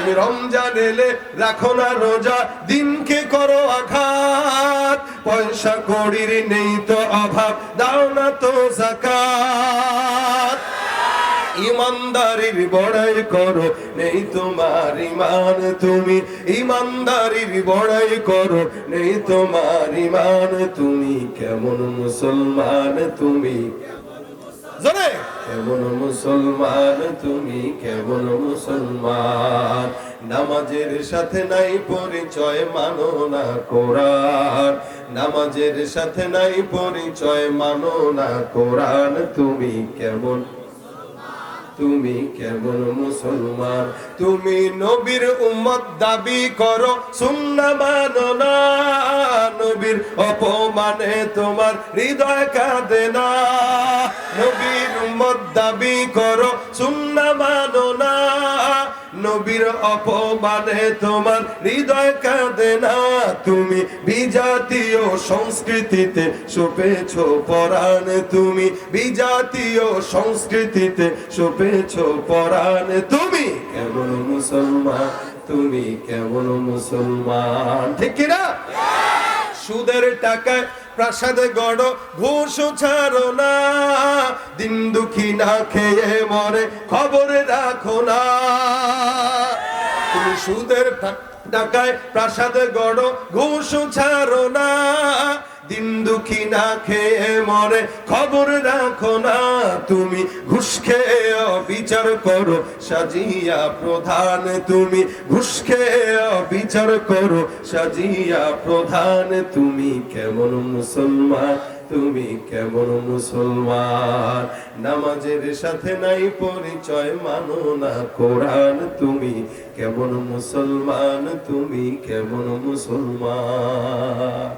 তুমি রমজান এলে রাখো না রোজা, দিনকে করো আঘাত। পয়সা কড়ির নেই তো অভাব, দাও না তো যাকাত। ইমানদারির বড়াই করো, নেই তোমার ইমান তুমি। ইমানদারির বড়াই করো, নেই তোমার ইমান তুমি। কেমন মুসলমান তুমি, জানে কেমন মুসলমান তুমি, কেমন মুসলমান। নামাজের সাথে নাই পরিচয়, মানো না কোরআন। নামাজের সাথে নাই পরিচয়, মানো না কোরআন। তুমি কেমন, তুমি কেমন মুসলমান। তুমি নবীর উম্মত দাবি করো, সুন্নাহ মানো না। নবীর অপমানে তোমার হৃদয় কাঁদে না। নবীর উম্মত দাবি করো, সুন্নাহ মানো না। নবীর অপমানে তোমার হৃদয় কাঁদে না। তুমি বিজাতীয় সংস্কৃতিতে সপেছো পরাণ। তুমি বিজাতীয় সংস্কৃতিতে সপেছো পরাণ। তুমি কেমন মুসলমান, তুমি কেমন মুসলমান। ঠিক কিনা? সুদের টাকায় প্রাসাদ গড়ো, ঘুষ ছাড়ো না। দিন দুঃখী না খেয়ে মরে, খবর রাখো না। তুমি সুদের টাকায় প্রাসাদ গড়ো, ঘুষ ছাড়ো না। দিন দুঃখী না খেয়ে মরে, খবর রাখো না। তুমি ঘুষ খেয়ে বিচার করো, সাজিয়া প্রধান। তুমি ঘুষ খেয়ে বিচার করো, সাজিয়া প্রধান। তুমি কেমন মুসলমান, তুমি কেমন মুসলমান। নামাজের সাথে নাই পরিচয়, মানো না কোরআন। তুমি কেমন মুসলমান, তুমি কেমন মুসলমান।